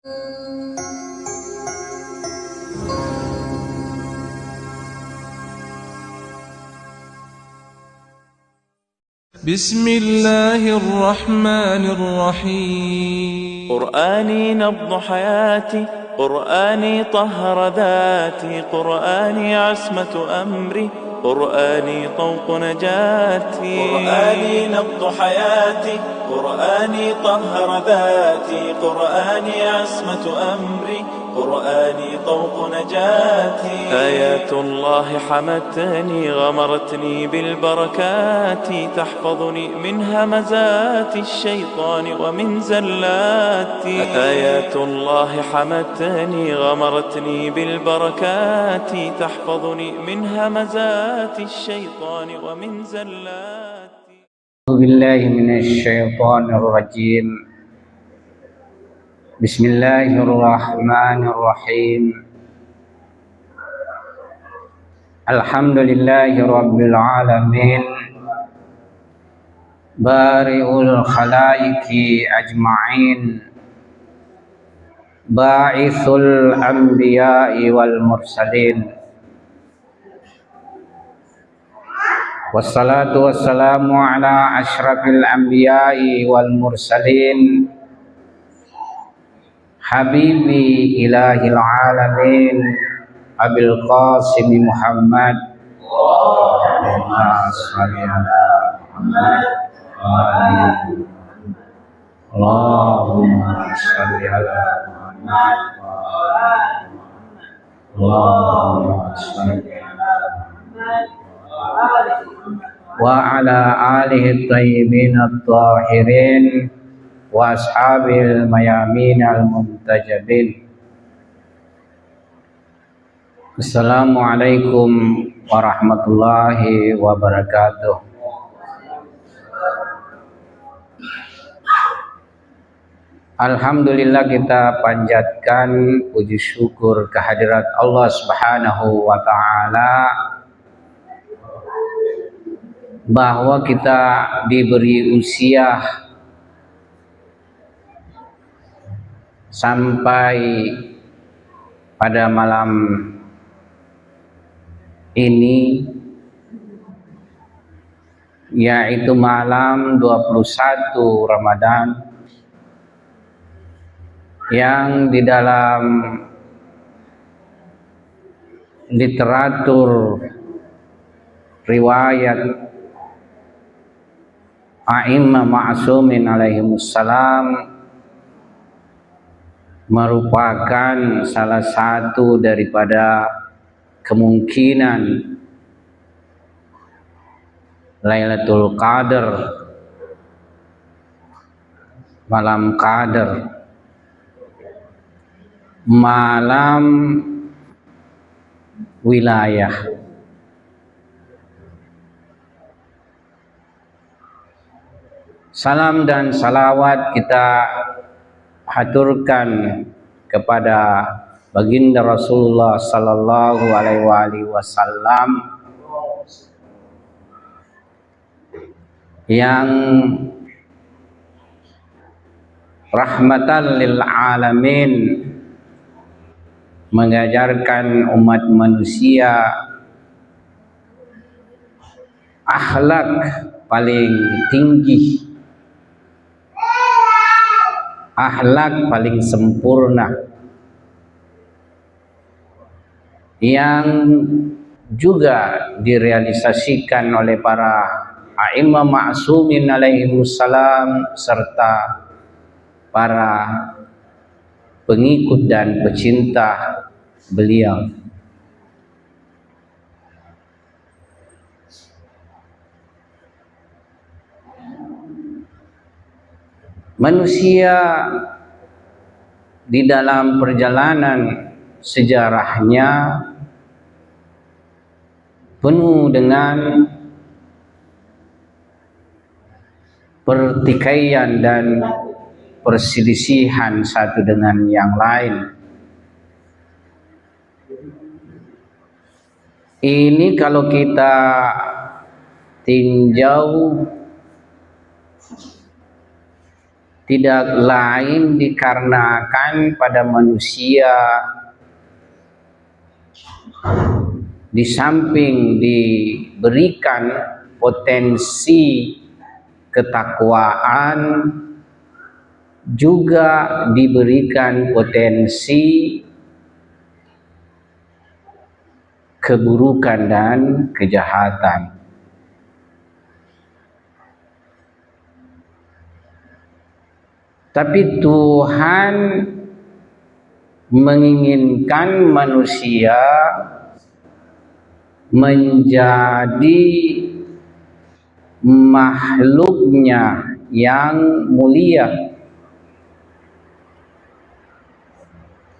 بسم الله الرحمن الرحيم. قرآني نبض حياتي، قرآني طهر ذاتي، قرآني عصمة أمري، قرآني طوق نجاتي. قرآني نبض حياتي، قرآني طهر ذاتي، قرآني عصمة أمري، قرآني طوق نجاتي. آيات الله حمتني، غمرتني بالبركات، تحفظني من همزات الشيطان ومن زلاتي. آيات الله حمتني، غمرتني بالبركات، تحفظني من همزات الشيطان ومن زلاتي. أعوذ بالله من الشيطان الرجيم. بسم الله الرحمن الرحيم. الحمد لله رب العالمين، بارئ الخلائق أجمعين، باعث الأنبياء والمرسلين، wassalatu wassalamu ala asyrafil anbiya'i wal mursalin, habibi ilahil alamin, abil qasim Muhammad. Allahumma shalli ala Muhammad wa ali Muhammad. Allahumma shalli ala Muhammad wa ali Muhammad. Allahumma shalli ala Muhammad wa ala alihi thayyibin at-tahirin wa ashabil mayamin al-muntajabin. Assalamualaikum warahmatullahi wabarakatuh. Alhamdulillah, kita panjatkan puji syukur kehadirat Allah Subhanahu wa ta'ala bahwa kita diberi usia sampai pada malam ini, yaitu malam 21 Ramadan, yang di dalam literatur riwayat A'immah Ma'sumin alaihimussalam merupakan salah satu daripada kemungkinan Lailatul Qadar, malam Qadar, malam wilayah. Salam dan salawat kita haturkan kepada baginda Rasulullah sallallahu alaihi wasallam yang rahmatan lil alamin, mengajarkan umat manusia akhlak paling tinggi, akhlak paling sempurna, yang juga direalisasikan oleh para a'immah ma'sumin alaihimussalam serta para pengikut dan pecinta beliau. Manusia di dalam perjalanan sejarahnya penuh dengan pertikaian dan perselisihan satu dengan yang lain. Ini kalau kita tinjau tidak lain dikarenakan pada manusia di samping diberikan potensi ketakwaan, juga diberikan potensi keburukan dan kejahatan. Tapi Tuhan menginginkan manusia menjadi makhluknya yang mulia,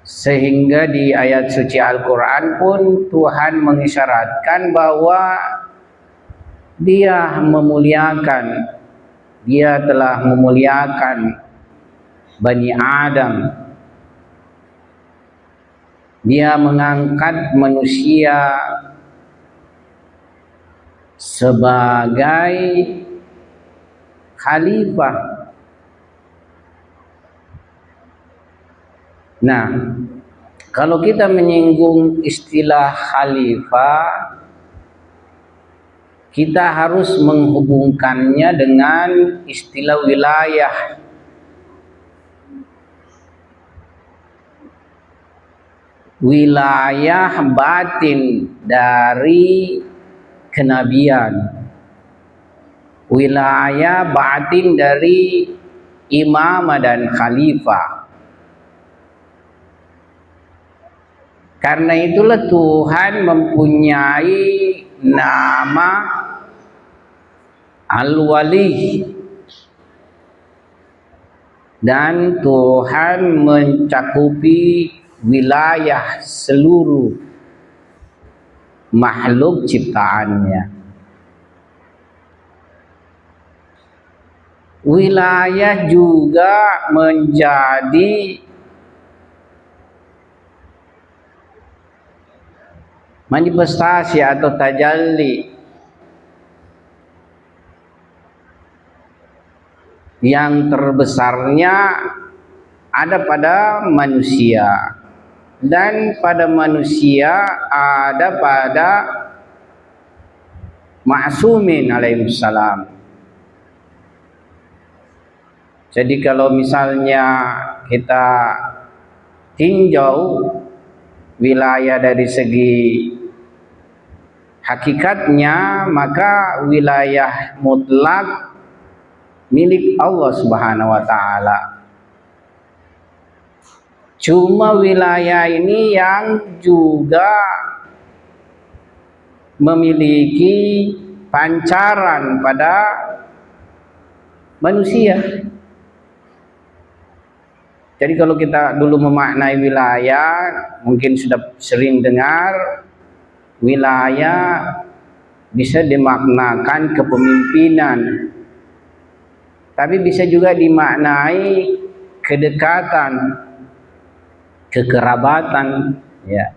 sehingga di ayat suci Al-Quran pun Tuhan mengisyaratkan bahwa Dia telah memuliakan Bani Adam. Dia mengangkat manusia sebagai khalifah. Nah, kalau kita menyinggung istilah khalifah, kita harus menghubungkannya dengan istilah wilayah. Wilayah batin dari kenabian, wilayah batin dari imamah dan khalifah. Karena itulah Tuhan mempunyai nama Al-Wali, dan Tuhan mencakupi wilayah seluruh makhluk ciptaannya. Wilayah juga menjadi manifestasi atau tajalli yang terbesarnya ada pada manusia, dan pada manusia ada pada ma'sumin alaihissalam. Jadi kalau misalnya kita tinjau wilayah dari segi hakikatnya, maka wilayah mutlak milik Allah Subhanahu wa taala. Cuma wilayah ini yang juga memiliki pancaran pada manusia. Jadi kalau kita dulu memaknai wilayah, mungkin sudah sering dengar, wilayah bisa dimaknakan kepemimpinan, tapi bisa juga dimaknai kedekatan, kekerabatan, ya.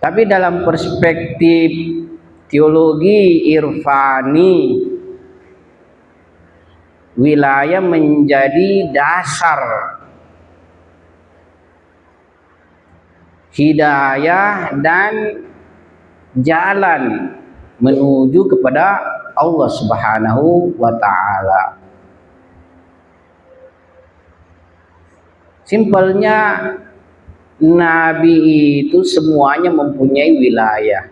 Tapi dalam perspektif teologi irfani, wilayah menjadi dasar hidayah dan jalan menuju kepada Allah Subhanahu wa taala. Simpelnya, nabi itu semuanya mempunyai wilayah.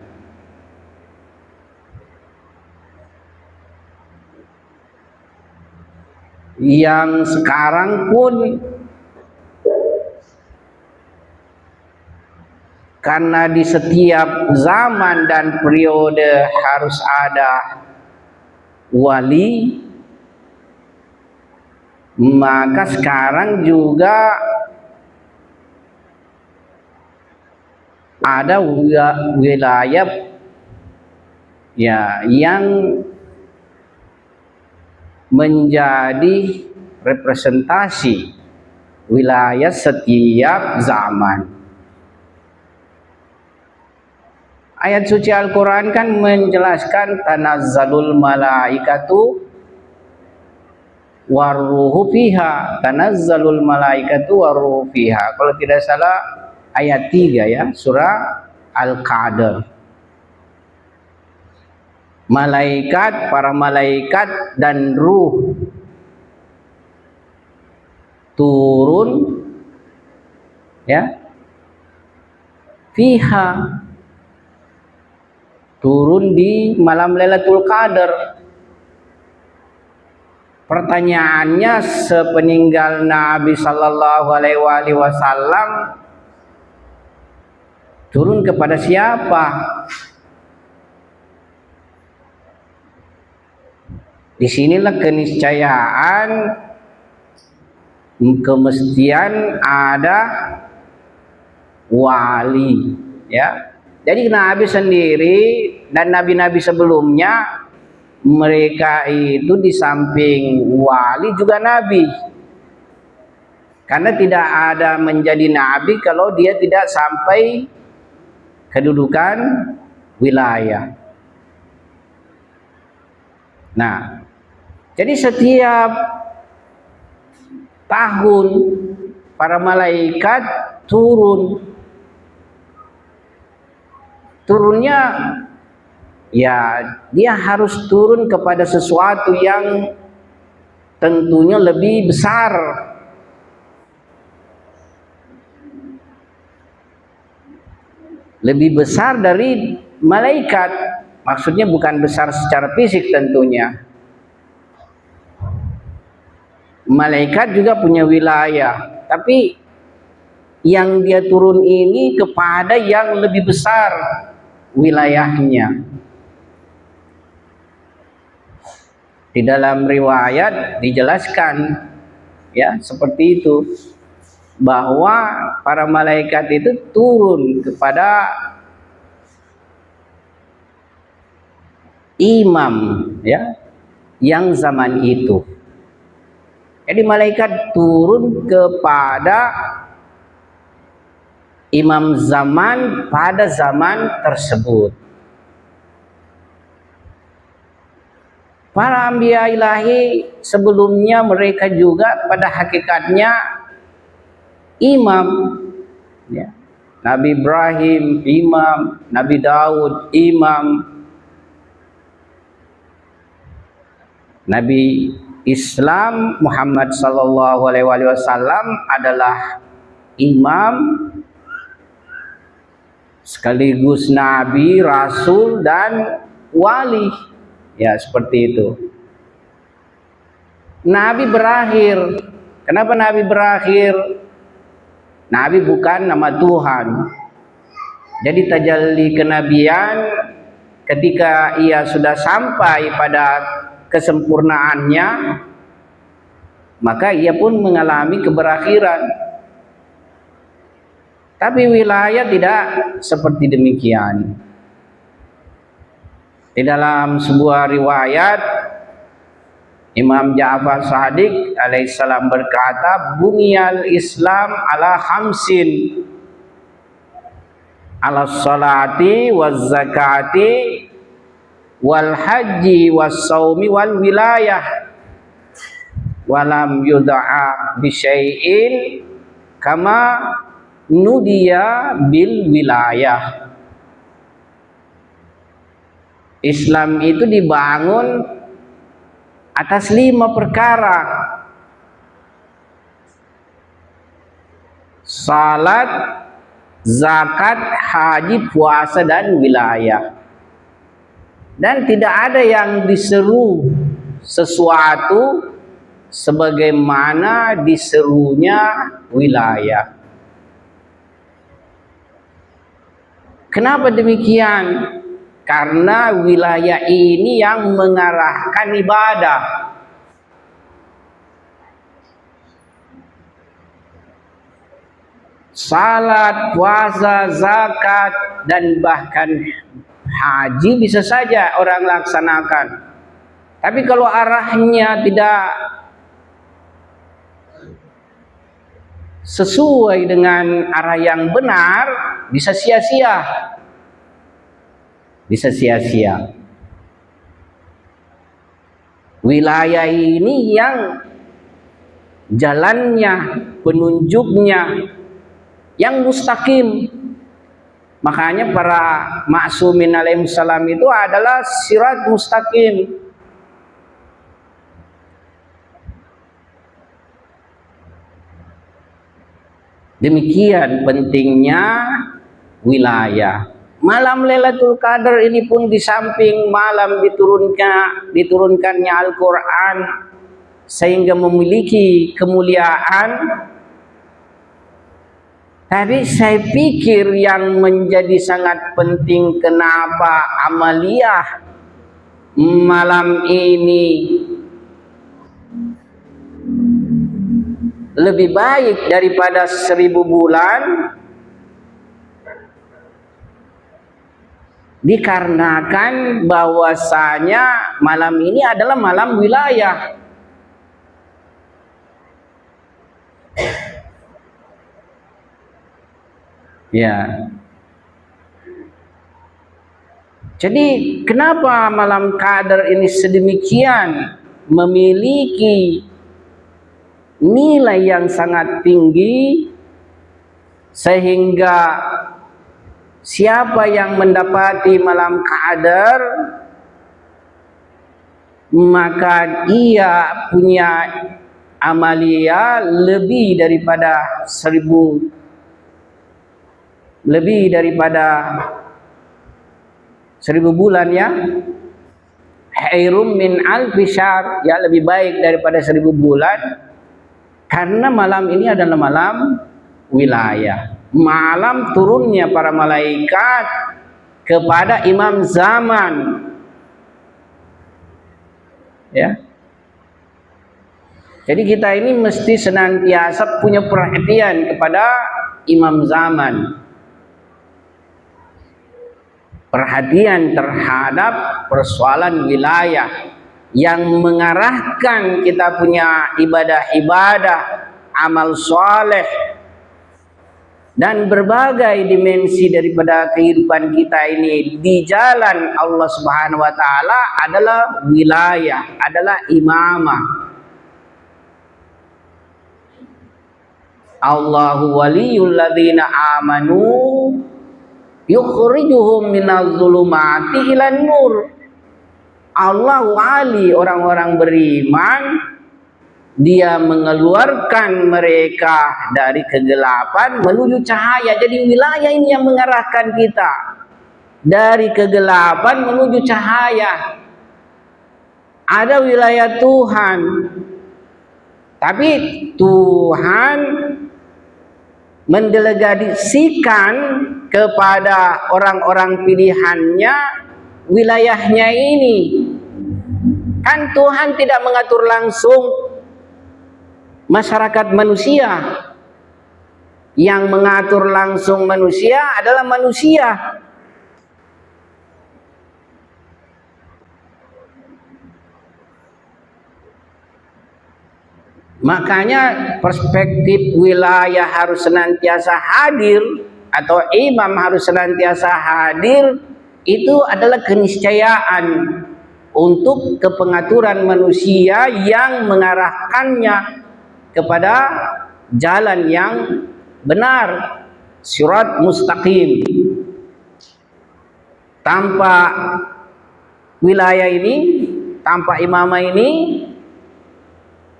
Yang sekarang pun karena di setiap zaman dan periode harus ada wali, maka sekarang juga ada wilayah ya yang menjadi representasi wilayah setiap zaman. Ayat suci Al-Quran kan menjelaskan tanazzalul malaikatu waruhu fiha, tanazzalul malaikatu waruhu fiha. Kalau tidak salah ayat 3 ya, surah Al-Qadr. Malaikat, para malaikat dan ruh turun ya, fiha, turun di malam Lailatul Qadar. Pertanyaannya, sepeninggal Nabi Sallallahu Alaihi Wasallam turun kepada siapa? Disinilah keniscayaan, kemestian ada wali, ya. Jadi Nabi sendiri dan nabi-nabi sebelumnya, mereka itu di samping wali juga nabi. Karena tidak ada menjadi nabi kalau dia tidak sampai kedudukan wilayah. Nah, jadi setiap tahun para malaikat turun. Turunnya ya, dia harus turun kepada sesuatu yang tentunya lebih besar. Lebih besar dari malaikat. Maksudnya bukan besar secara fisik tentunya. Malaikat juga punya wilayah, tapi yang dia turun ini kepada yang lebih besar wilayahnya. Di dalam riwayat dijelaskan ya seperti itu, bahwa para malaikat itu turun kepada imam ya yang zaman itu. Jadi malaikat turun kepada imam zaman pada zaman tersebut. Para anbiya ilahi sebelumnya mereka juga pada hakikatnya imam ya. Nabi Ibrahim imam, Nabi Daud imam, Nabi Islam Muhammad sallallahu alaihi wasallam adalah imam sekaligus nabi, rasul dan wali. Ya, seperti itu. Nabi berakhir. Kenapa nabi berakhir? Nabi bukan nama Tuhan. Jadi tajalli kenabian ketika ia sudah sampai pada kesempurnaannya, maka ia pun mengalami keberakhiran. Tapi wilayah tidak seperti demikian. Di dalam sebuah riwayat, Imam Ja'far Shadiq alaihissalam berkata, "Bunyal Islam ala khamsin, ala salati waz zakati wal haji was saumi wal wilayah, walam yud'a bi syai'in kama nudiya bil wilayah." Islam itu dibangun atas 5 perkara: salat, zakat, haji, puasa, dan wilayah. Dan tidak ada yang diseru sesuatu sebagaimana diserunya wilayah. Kenapa demikian? Karena wilayah ini yang mengarahkan ibadah. Salat, puasa, zakat, dan bahkan haji bisa saja orang laksanakan. Tapi kalau arahnya tidak sesuai dengan arah yang benar, bisa sia-sia. bisa sia-sia. Wilayah ini yang jalannya, penunjuknya yang mustaqim. Makanya para ma'sumin alaihissalam itu adalah sirat mustaqim. Demikian pentingnya wilayah. Malam Lailatul Qadar ini pun di samping malam diturunkannya Al-Quran sehingga memiliki kemuliaan, tapi saya pikir yang menjadi sangat penting kenapa amaliyah malam ini lebih baik daripada 1000 bulan, dikarenakan bahwasanya malam ini adalah malam wilayah. Ya. Jadi kenapa malam Qadar ini sedemikian memiliki nilai yang sangat tinggi, sehingga siapa yang mendapati malam Qadar maka ia punya amalia lebih daripada 1000 bulan ya. Khairum min alfi syahr, ya lebih baik daripada 1000 bulan. Karena malam ini adalah malam wilayah, malam turunnya para malaikat kepada imam zaman. Ya. Jadi kita ini mesti senantiasa punya perhatian kepada imam zaman. Perhatian terhadap persoalan wilayah yang mengarahkan kita punya ibadah-ibadah, amal soleh, dan berbagai dimensi daripada kehidupan kita ini di jalan Allah Subhanahu wa Ta'ala adalah wilayah, adalah imamah. Allahu waliyul ladzina amanu yukhrijuhum minadh dhulumati ilan nur. Allah wali orang-orang beriman, dia mengeluarkan mereka dari kegelapan menuju cahaya. Jadi wilayah ini yang mengarahkan kita dari kegelapan menuju cahaya. Ada wilayah Tuhan, tapi Tuhan mendelegasikan kepada orang-orang pilihannya wilayahnya ini. Kan Tuhan tidak mengatur langsung masyarakat manusia. Yang mengatur langsung manusia adalah manusia. Makanya perspektif wilayah harus senantiasa hadir, atau imam harus senantiasa hadir. Itu adalah keniscayaan untuk kepengaturan manusia yang mengarahkannya kepada jalan yang benar, sirat mustaqim. Tanpa wilayah ini, tanpa imamah ini,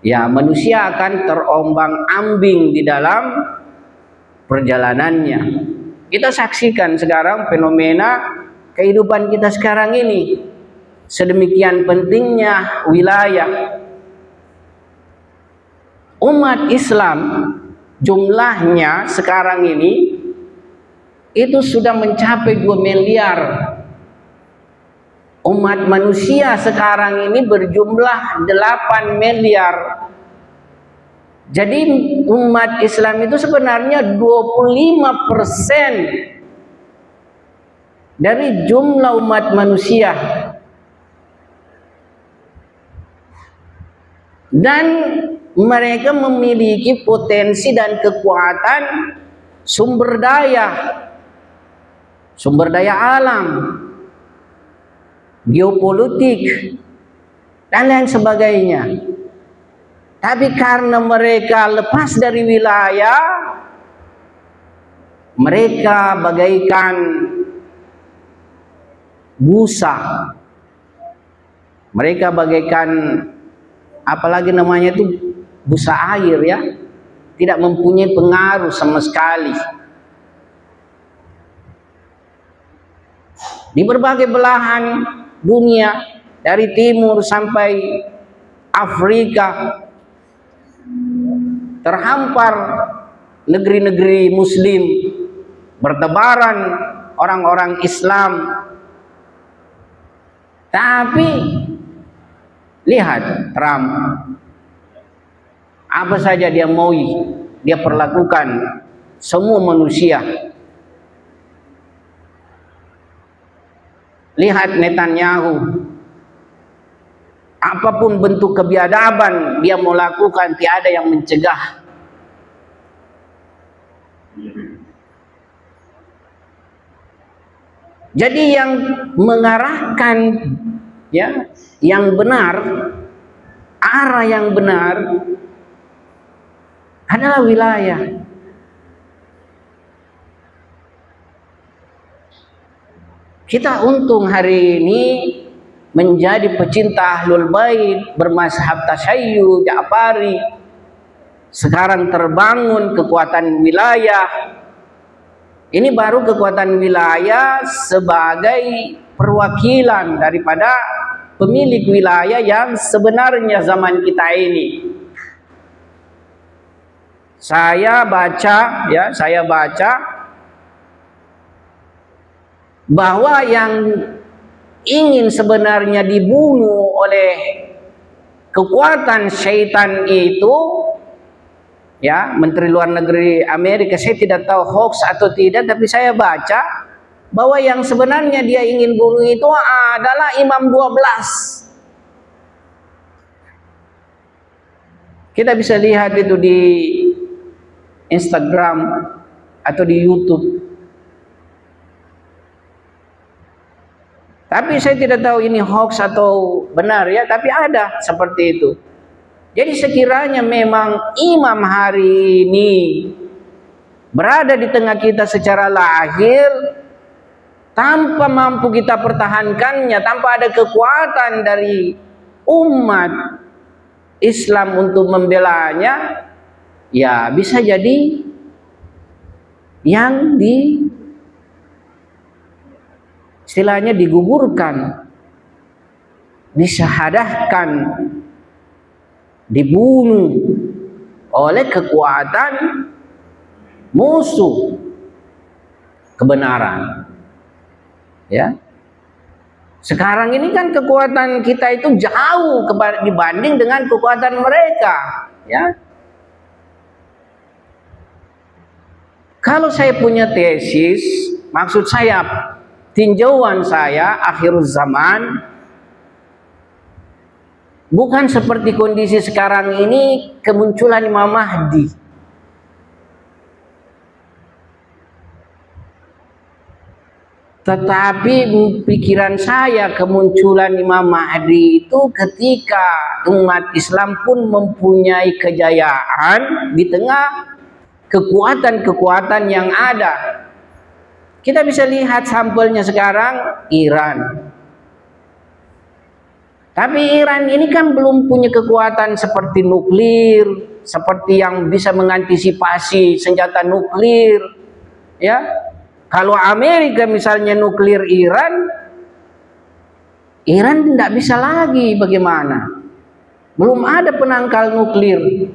ya manusia akan terombang-ambing di dalam perjalanannya. Kita saksikan sekarang fenomena kehidupan kita sekarang ini, sedemikian pentingnya wilayah. Umat Islam jumlahnya sekarang ini itu sudah mencapai 2 miliar. Umat manusia sekarang ini berjumlah 8 miliar. Jadi umat Islam itu sebenarnya 25% dari jumlah umat manusia. Dan mereka memiliki potensi dan kekuatan sumber daya alam. geopolitik, dan lain sebagainya. Tapi karena mereka lepas dari wilayah, mereka bagaikan busa. Mereka bagaikan apalagi namanya itu busa air ya. Tidak mempunyai pengaruh sama sekali. Di berbagai belahan dunia, dari timur sampai Afrika, terhampar negeri-negeri muslim, bertebaran orang-orang Islam. Tapi lihat Trump, apa saja dia mau, dia perlakukan semua manusia. Lihat Netanyahu, apapun bentuk kebiadaban dia mau lakukan, tiada yang mencegah. Jadi yang mengarahkan ya, yang benar, arah yang benar adalah wilayah. Kita untung hari ini menjadi pecinta Ahlul Bait, bermazhab Tasyayyu'u, Ja'fari. Sekarang terbangun kekuatan wilayah. Ini baru kekuatan wilayah sebagai perwakilan daripada pemilik wilayah yang sebenarnya zaman kita ini. Saya baca bahwa yang ingin sebenarnya dibunuh oleh kekuatan syaitan itu, ya, Menteri Luar Negeri Amerika, saya tidak tahu hoax atau tidak, tapi saya baca bahwa yang sebenarnya dia ingin bunuh itu adalah Imam 12. Kita bisa lihat itu di Instagram atau di YouTube. Tapi saya tidak tahu ini hoax atau benar ya, tapi ada seperti itu. Jadi sekiranya memang imam hari ini berada di tengah kita secara lahir, tanpa mampu kita pertahankannya, tanpa ada kekuatan dari umat Islam untuk membelanya, ya bisa jadi yang istilahnya digugurkan, disyahadahkan, dibunuh oleh kekuatan musuh kebenaran. Ya. Sekarang ini kan kekuatan kita itu jauh dibanding dengan kekuatan mereka, ya. Kalau saya punya tesis, maksud saya, tinjauan saya akhir zaman, bukan seperti kondisi sekarang ini kemunculan Imam Mahdi. Tetapi pikiran saya kemunculan Imam Mahdi itu ketika umat Islam pun mempunyai kejayaan di tengah kekuatan-kekuatan yang ada. Kita bisa lihat sampelnya sekarang Iran. Tapi Iran ini kan belum punya kekuatan seperti nuklir, seperti yang bisa mengantisipasi senjata nuklir. Ya, kalau Amerika misalnya nuklir Iran tidak bisa lagi bagaimana? Belum ada penangkal nuklir.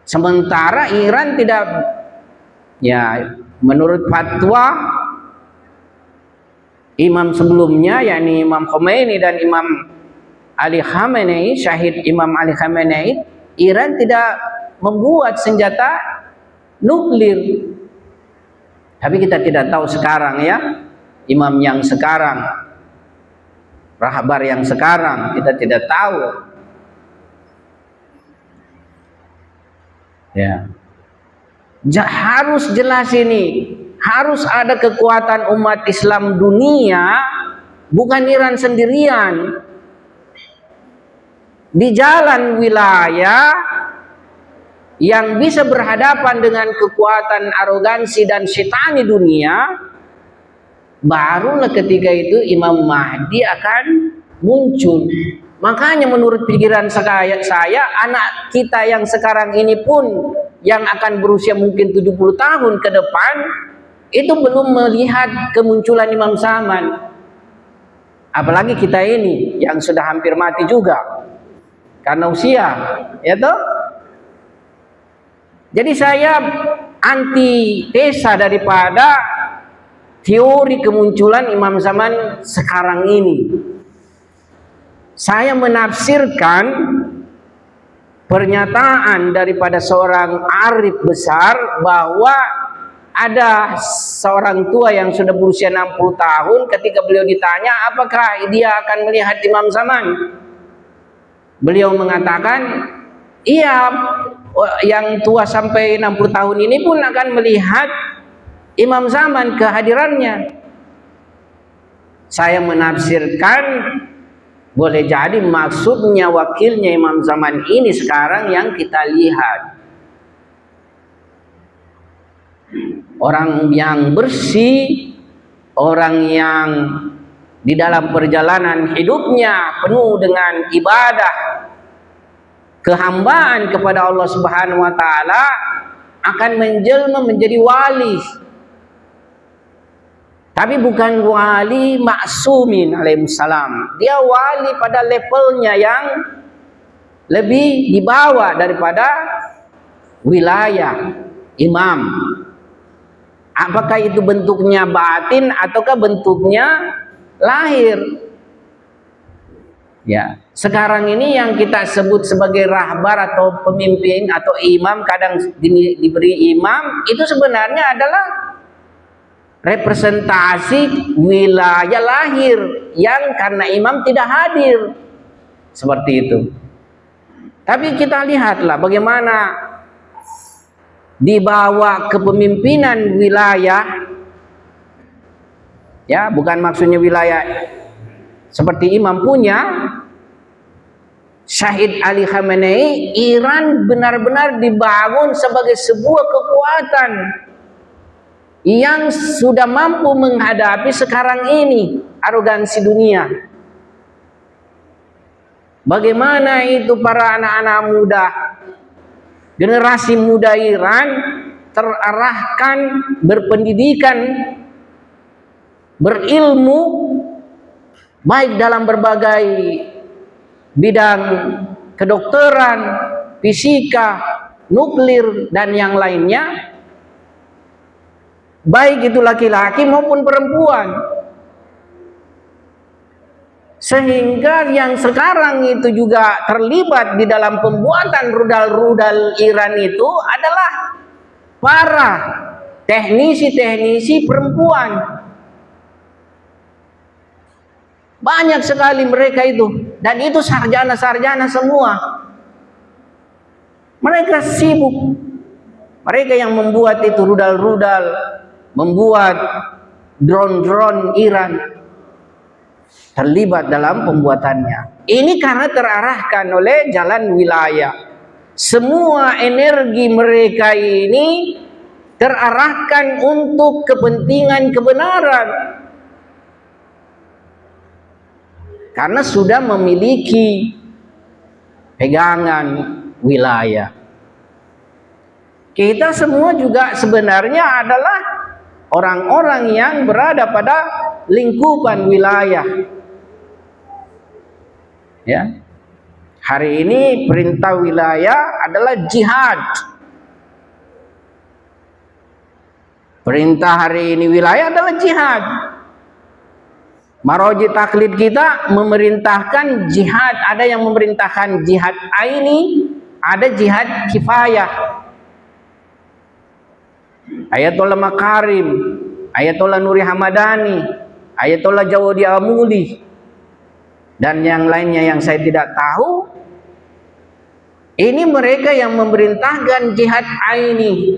Sementara Iran tidak, ya, menurut fatwa imam sebelumnya, yakni Imam Khomeini dan Imam Ali Khamenei, Syahid Imam Ali Khamenei, Iran tidak membuat senjata nuklir. Tapi kita tidak tahu sekarang ya, imam yang sekarang, rahbar yang sekarang, kita tidak tahu. Ya. Harus jelas ini, harus ada kekuatan umat Islam dunia, bukan Iran sendirian. Di jalan wilayah yang bisa berhadapan dengan kekuatan arogansi dan syetani dunia, barulah ketika itu Imam Mahdi akan muncul. Makanya menurut pikiran saya, anak kita yang sekarang ini pun yang akan berusia mungkin 70 tahun ke depan itu belum melihat kemunculan Imam Zaman. Apalagi kita ini yang sudah hampir mati juga karena usia, ya toh? Jadi saya antitesa daripada teori kemunculan Imam Zaman sekarang ini. Saya menafsirkan pernyataan daripada seorang arif besar bahwa ada seorang tua yang sudah berusia 60 tahun, ketika beliau ditanya apakah dia akan melihat Imam Zaman, beliau mengatakan, iya, yang tua sampai 60 tahun ini pun akan melihat Imam Zaman, kehadirannya. Saya menafsirkan boleh jadi maksudnya wakilnya Imam Zaman ini sekarang yang kita lihat. Orang yang bersih, orang yang di dalam perjalanan hidupnya penuh dengan ibadah, kehambaan kepada Allah Subhanahu wa taala, akan menjelma menjadi wali. Tapi bukan wali maksumin alaihissalam. Dia wali pada levelnya yang lebih di bawah daripada wilayah imam. Apakah itu bentuknya batin ataukah bentuknya lahir? Ya, sekarang ini yang kita sebut sebagai rahbar atau pemimpin atau imam, kadang diberi imam, itu sebenarnya adalah representasi wilayah lahir yang karena imam tidak hadir, seperti itu. Tapi kita lihatlah bagaimana di bawah kepemimpinan wilayah, ya, bukan maksudnya wilayah seperti imam punya, Syahid Ali Khamenei, Iran benar-benar dibangun sebagai sebuah kekuatan yang sudah mampu menghadapi sekarang ini arogansi dunia. Bagaimana itu para anak-anak muda, generasi muda Iran terarahkan berpendidikan, berilmu, baik dalam berbagai bidang kedokteran, fisika, nuklir, dan yang lainnya, baik itu laki-laki maupun perempuan. Sehingga yang sekarang itu juga terlibat di dalam pembuatan rudal-rudal Iran itu adalah para teknisi-teknisi perempuan. Banyak sekali mereka itu, dan itu sarjana-sarjana semua. Mereka sibuk, mereka yang membuat itu rudal-rudal, membuat drone-drone Iran, terlibat dalam pembuatannya. Ini karena terarahkan oleh jalan wilayah. Semua energi mereka ini terarahkan untuk kepentingan kebenaran, karena sudah memiliki pegangan wilayah. Kita semua juga sebenarnya adalah orang-orang yang berada pada lingkupan wilayah. Ya. Hari ini perintah wilayah adalah jihad. Perintah hari ini wilayah adalah jihad. Maroji taklid kita memerintahkan jihad, ada yang memerintahkan jihad aini, ada jihad kifayah. Ayatollah Makarim, Ayatollah Nuri Hamadani, Ayatollah Jawadi Amuli, dan yang lainnya yang saya tidak tahu. Ini mereka yang memerintahkan jihad aini.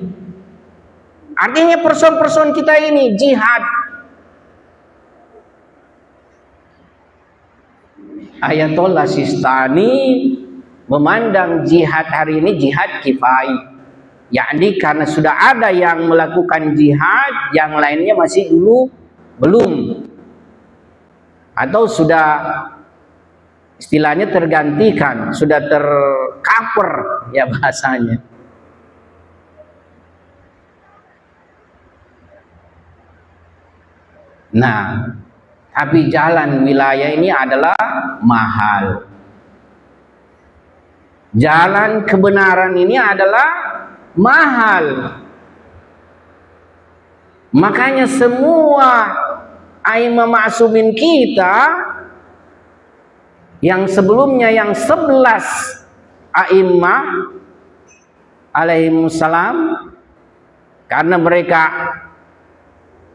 Artinya person-person kita ini jihad. Ayatollah Sistani memandang jihad hari ini jihad kifai, yakni karena sudah ada yang melakukan jihad, yang lainnya masih dulu belum, atau sudah istilahnya tergantikan, sudah tercover ya bahasanya. Nah, tapi jalan wilayah ini adalah mahal. Jalan kebenaran ini adalah mahal. Makanya semua a'immah ma'sumin kita yang sebelumnya, yang 11 a'immah alaihimussalam, karena mereka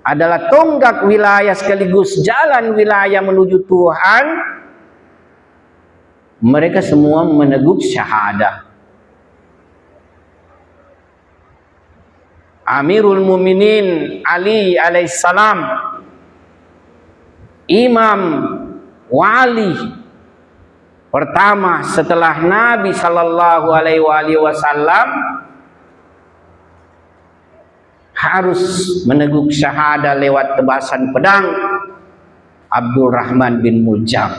adalah tonggak wilayah sekaligus jalan wilayah menuju Tuhan, mereka semua meneguk syahadah. Amirul Muminin Ali alaihissalam, imam wali pertama setelah Nabi sallallahu alaihi wasallam, harus meneguk syahadah lewat tebasan pedang Abdurrahman bin Muljam.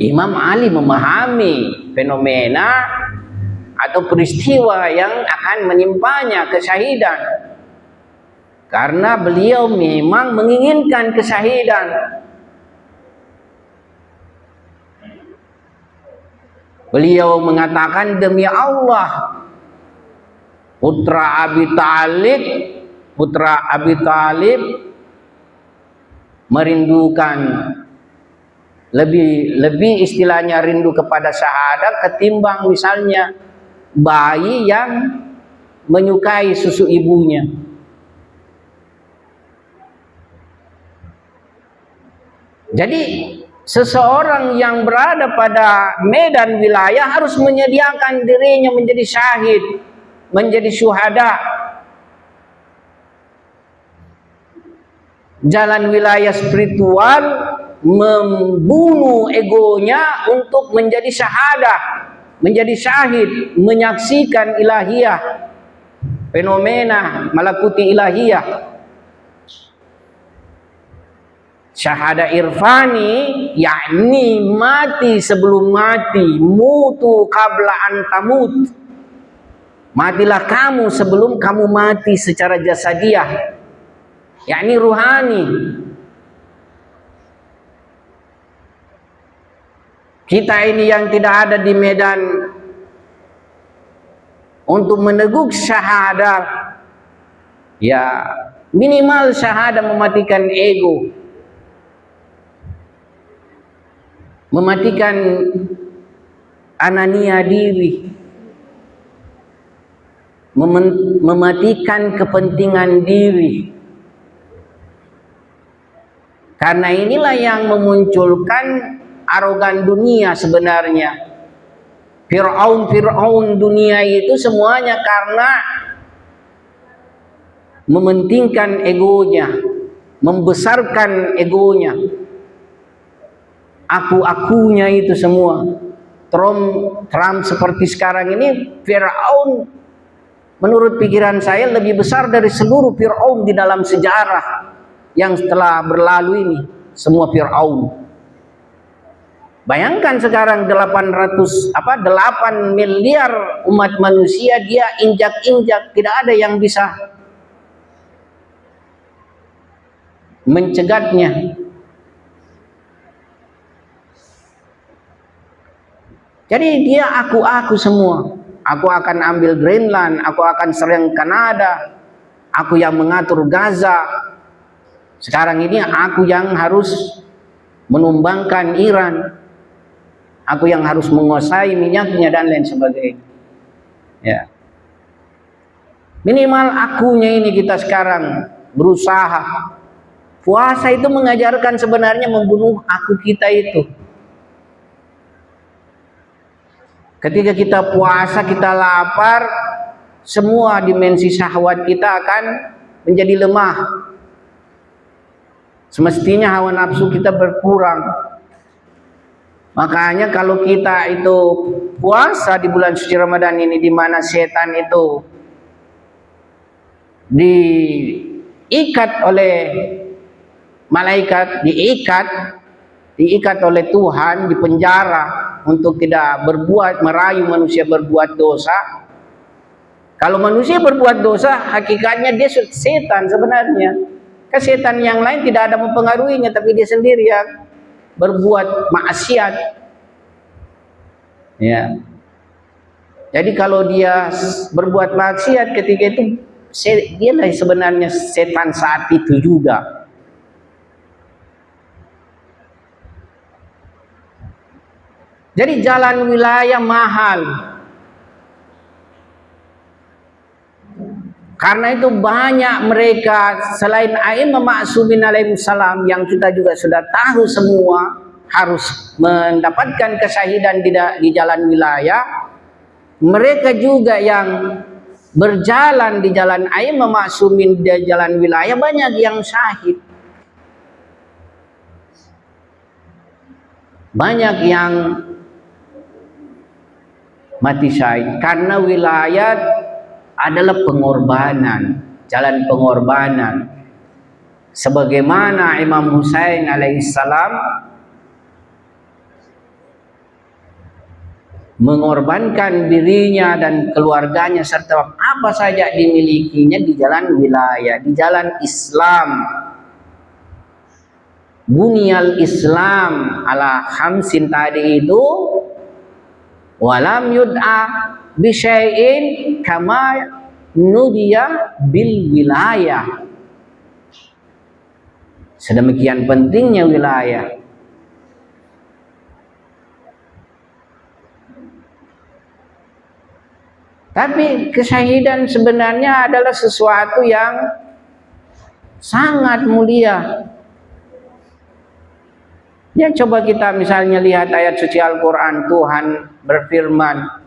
Imam Ali memahami fenomena atau peristiwa yang akan menimpanya kesyahidan, karena beliau memang menginginkan kesyahidan. Beliau mengatakan, demi Allah, putra Abi Talib merindukan, lebih istilahnya rindu kepada syahadat ketimbang misalnya bayi yang menyukai susu ibunya. Jadi seseorang yang berada pada medan wilayah harus menyediakan dirinya menjadi syahid, menjadi syuhada. Jalan wilayah spiritual membunuh egonya untuk menjadi syahadah, menjadi syahid, menyaksikan ilahiyah, fenomena malakuti ilahiyah. Syahadah irfani, yakni mati sebelum mati, mutu qabla an tamut. Matilah kamu sebelum kamu mati secara jasadiah, yakni ruhani. Kita ini yang tidak ada di medan untuk meneguk syahadah, ya minimal syahadah mematikan ego, mematikan anania diri, mematikan kepentingan diri. Karena inilah yang memunculkan arogan dunia sebenarnya. Fir'aun dunia itu semuanya karena mementingkan egonya, membesarkan egonya, aku-akunya itu semua. Trump seperti sekarang ini, Fir'aun menurut pikiran saya lebih besar dari seluruh Fir'aun di dalam sejarah yang telah berlalu ini. Semua Fir'aun. Bayangkan sekarang 8 miliar umat manusia dia injak-injak, tidak ada yang bisa mencegatnya. Jadi dia aku semua. Aku akan ambil Greenland, aku akan serang Kanada, aku yang mengatur Gaza. Sekarang ini aku yang harus menumbangkan Iran, aku yang harus menguasai minyaknya dan lain sebagainya. Ya. Minimal akunya ini kita sekarang berusaha. Puasa itu mengajarkan sebenarnya membunuh aku kita itu. Ketika kita puasa, kita lapar, semua dimensi syahwat kita akan menjadi lemah. Semestinya hawa nafsu kita berkurang. Makanya kalau kita itu puasa di bulan suci Ramadan ini, di mana setan itu diikat oleh malaikat, diikat oleh Tuhan, dipenjara untuk tidak merayu manusia berbuat dosa. Kalau manusia berbuat dosa, hakikatnya dia setan sebenarnya. Setan yang lain tidak ada mempengaruhinya, tapi dia sendiri yang berbuat maksiat. Ya. Jadi kalau dia berbuat maksiat ketika itu, dialah sebenarnya setan saat itu juga. Jadi jalan wilayah mahal. Karena itu banyak mereka selain a'imah ma'sumin alaihissalam yang kita juga sudah tahu semua harus mendapatkan kesyahidan di jalan wilayah. Mereka juga yang berjalan di jalan a'imah ma'sumin di jalan wilayah banyak yang syahid. Banyak yang mati syahid karena wilayah adalah pengorbanan, jalan pengorbanan. Sebagaimana Imam Husain alaihissalam mengorbankan dirinya dan keluarganya serta apa saja dimilikinya di jalan wilayah, di jalan Islam. Bunyal Islam ala khamsin tadi itu, walam yud'a bisyai'in kama nudiya bil wilayah. Sedemikian pentingnya wilayah. Tapi kesyahidan sebenarnya adalah sesuatu yang sangat mulia. Ya, coba kita misalnya lihat ayat suci Al-Quran. Tuhan berfirman,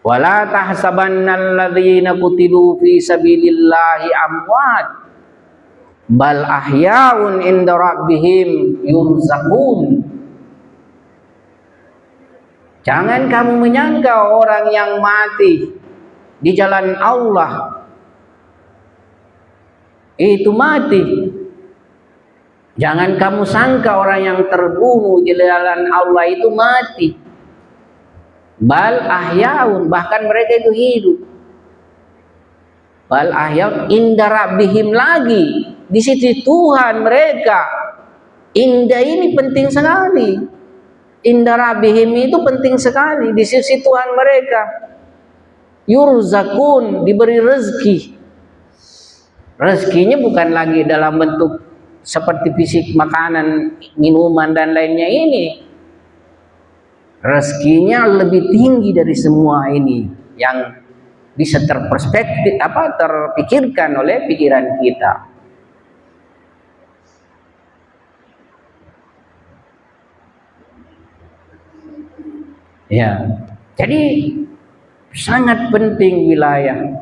wala tahsabannal ladzina qutilu fi sabilillahi amwat bal ahyaun inda rabbihim yurzaqun. Jangan kamu menyangka orang yang mati di jalan Allah itu mati. Jangan kamu sangka orang yang terbunuh di jalan Allah itu mati. Bal ahyaun, bahkan mereka itu hidup. Bal ahyaun inda rabbihim, lagi di sisi Tuhan mereka. Inda ini penting sekali. Inda rabbihim itu penting sekali di sisi Tuhan mereka. Yurzakun, diberi rezeki. Rezekinya bukan lagi dalam bentuk seperti fisik, makanan, minuman dan lainnya ini. Rezekinya lebih tinggi dari semua ini yang bisa terpikirkan oleh pikiran kita. Ya, jadi sangat penting wilayah.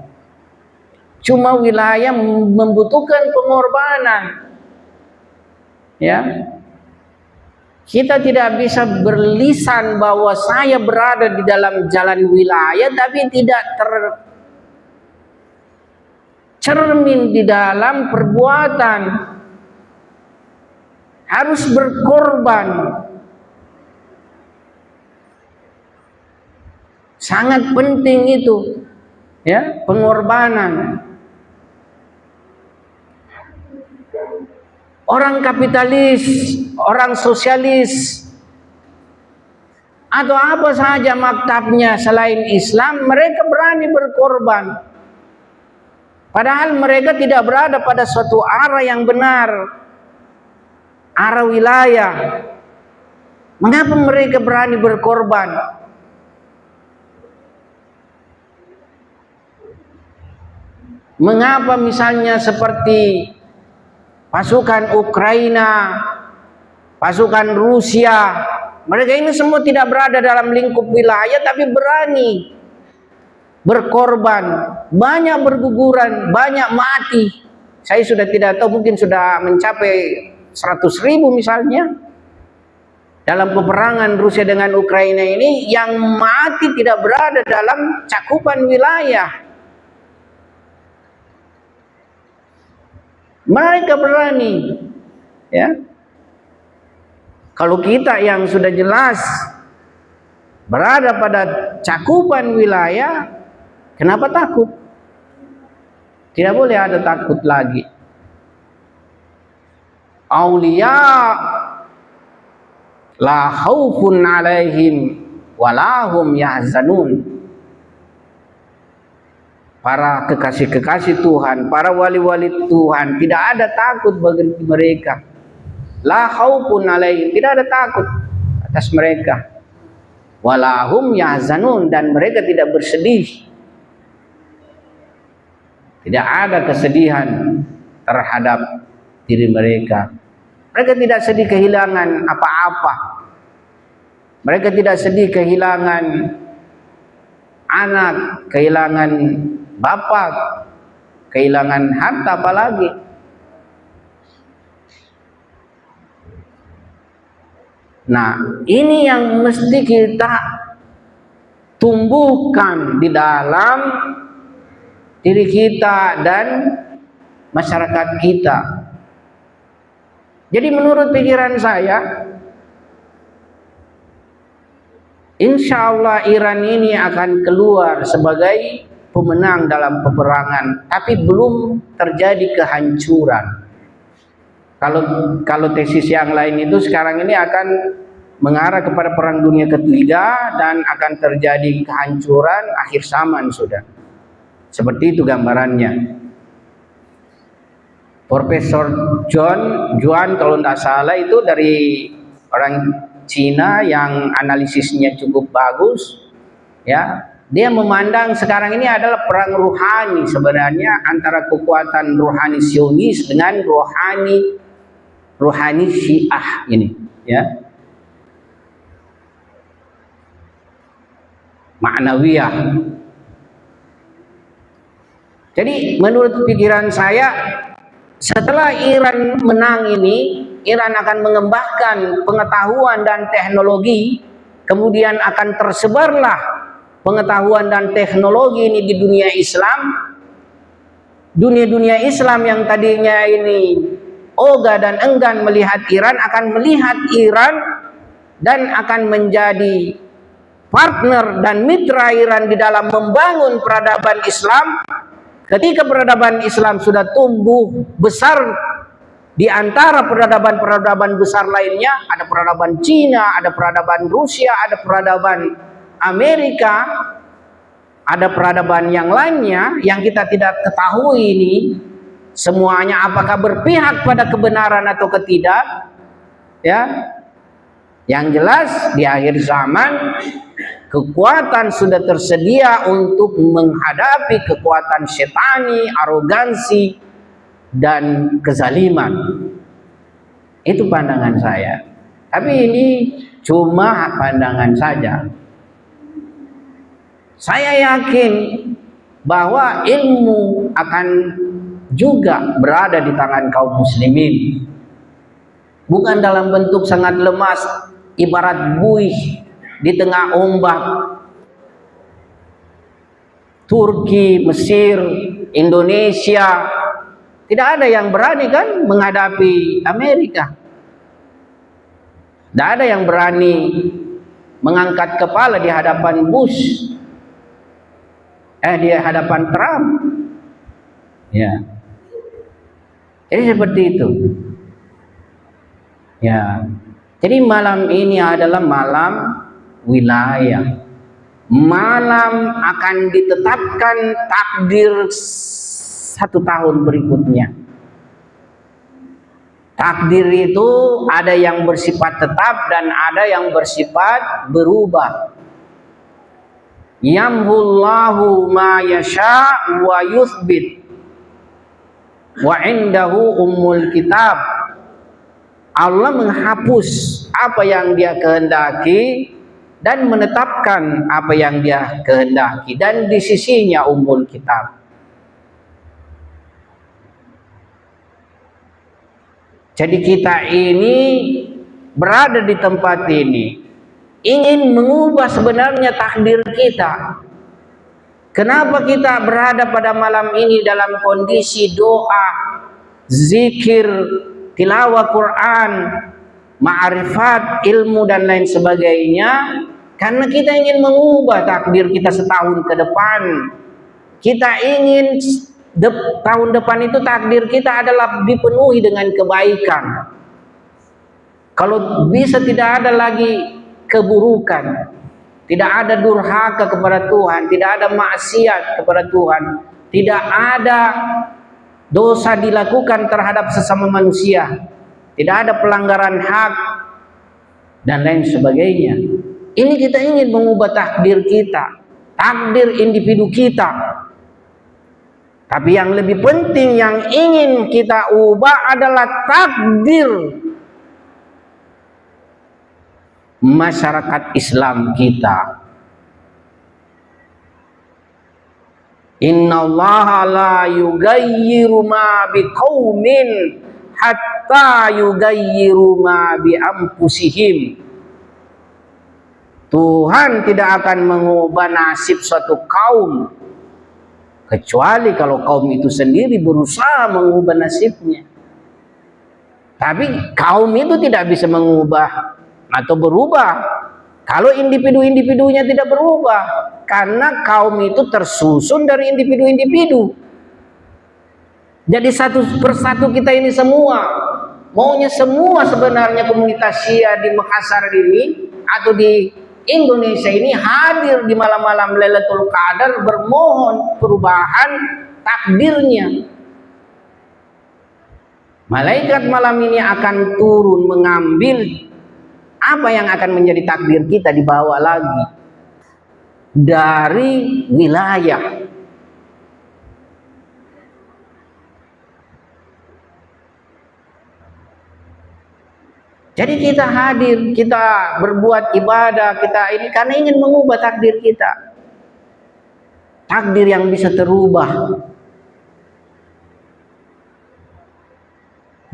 Cuma wilayah membutuhkan pengorbanan. Ya. Kita tidak bisa berlisan bahwa saya berada di dalam jalan wilayah tapi tidak tercermin di dalam perbuatan. Harus berkorban. Sangat penting itu. Ya, pengorbanan. Orang kapitalis, orang sosialis, atau apa saja maktabnya selain Islam, mereka berani berkorban. Padahal mereka tidak berada pada suatu arah yang benar, arah wilayah. Mengapa mereka berani berkorban? Mengapa misalnya seperti pasukan Ukraina, pasukan Rusia, Mereka ini semua tidak berada dalam lingkup wilayah, tapi berani berkorban, banyak berguguran, banyak mati. Saya sudah tidak tahu, mungkin sudah mencapai 100.000 misalnya. Dalam peperangan Rusia dengan Ukraina ini, yang mati tidak berada dalam cakupan wilayah. Mereka berani, ya. Kalau kita yang sudah jelas berada pada cakupan wilayah, kenapa takut? Tidak boleh ada takut lagi. Auliya la khaufun alaihim walahum yahzanun. Para kekasih-kekasih Tuhan, para wali-wali Tuhan, tidak ada takut bagi mereka. La khaufun alaihim, tidak ada takut atas mereka. Walahum yahzanun, dan mereka tidak bersedih. Tidak ada kesedihan terhadap diri mereka. Mereka tidak sedih kehilangan apa-apa. Mereka tidak sedih kehilangan anak, kehilangan bapak, kehilangan harta, apalagi. Nah, ini yang mesti kita tumbuhkan di dalam diri kita dan masyarakat kita. Jadi menurut pikiran saya, insya Allah Iran ini akan keluar sebagai pemenang dalam peperangan, tapi belum terjadi kehancuran. Kalau tesis yang lain itu sekarang ini akan mengarah kepada perang dunia ketiga dan akan terjadi kehancuran akhir zaman sudah. Seperti itu gambarannya. Profesor Juan kalau tidak salah itu dari orang Cina yang analisisnya cukup bagus, ya. Dia memandang sekarang ini adalah perang rohani sebenarnya antara kekuatan rohani Zionis dengan rohani Syiah ini, ya. Ma'nawiyah. Jadi menurut pikiran saya, setelah Iran menang ini, Iran akan mengembangkan pengetahuan dan teknologi, kemudian akan tersebarlah pengetahuan dan teknologi ini di dunia Islam. Dunia Islam yang tadinya ini ogah dan enggan melihat Iran, akan melihat Iran dan akan menjadi partner dan mitra Iran di dalam membangun peradaban Islam. Ketika peradaban Islam sudah tumbuh besar di antara peradaban-peradaban besar lainnya, ada peradaban Cina, ada peradaban Rusia, ada peradaban Amerika, ada peradaban yang lainnya yang kita tidak ketahui ini semuanya apakah berpihak pada kebenaran atau tidak, ya. Yang jelas di akhir zaman kekuatan sudah tersedia untuk menghadapi kekuatan syetani, arogansi, dan kezaliman. Itu pandangan saya. Tapi ini cuma pandangan saja. Saya yakin bahwa ilmu akan juga berada di tangan kaum muslimin. Bukan dalam bentuk sangat lemas, ibarat buih di tengah ombak. Turki, Mesir, Indonesia, tidak ada yang berani kan menghadapi Amerika. Tidak ada yang berani mengangkat kepala di hadapan Bush, di hadapan Trump. Ya. Jadi seperti itu. Ya. Jadi malam ini adalah malam wilayah. Malam akan ditetapkan takdir 1 tahun berikutnya. Takdir itu ada yang bersifat tetap dan ada yang bersifat berubah. Yamhullahu ma yasha wa yuthbit wa indahu ummul kitab. Allah menghapus apa yang Dia kehendaki dan menetapkan apa yang Dia kehendaki, dan di sisinya Ummul Kitab. Jadi kita ini berada di tempat ini ingin mengubah sebenarnya takdir kita. Kenapa kita berada pada malam ini dalam kondisi doa, zikir, tilawah Quran, ma'rifat, ilmu dan lain sebagainya? Karena kita ingin mengubah takdir kita setahun ke depan. Kita ingin tahun depan itu takdir kita adalah dipenuhi dengan kebaikan. Kalau bisa tidak ada lagi keburukan, tidak ada durhaka kepada Tuhan, tidak ada maksiat kepada Tuhan, tidak ada dosa dilakukan terhadap sesama manusia, tidak ada pelanggaran hak dan lain sebagainya. Ini kita ingin mengubah takdir kita, takdir individu kita. Tapi yang lebih penting yang ingin kita ubah adalah takdir masyarakat Islam kita. Innallaha la yugayyiru ma biqaumin hatta yugayyiru ma bi anfusihim. Tuhan tidak akan mengubah nasib suatu kaum kecuali kalau kaum itu sendiri berusaha mengubah nasibnya. Tapi kaum itu tidak bisa mengubah atau berubah kalau individu-individunya tidak berubah, karena kaum itu tersusun dari individu-individu. Jadi satu persatu kita ini semua maunya semua sebenarnya komunitas Syiah di Makassar ini atau di Indonesia ini hadir di malam-malam Lailatul Qadar bermohon perubahan takdirnya. Malaikat malam ini akan turun mengambil apa yang akan menjadi takdir kita, dibawa lagi dari wilayah. Jadi kita hadir, kita berbuat ibadah, kita ini karena ingin mengubah takdir kita. Takdir yang bisa terubah.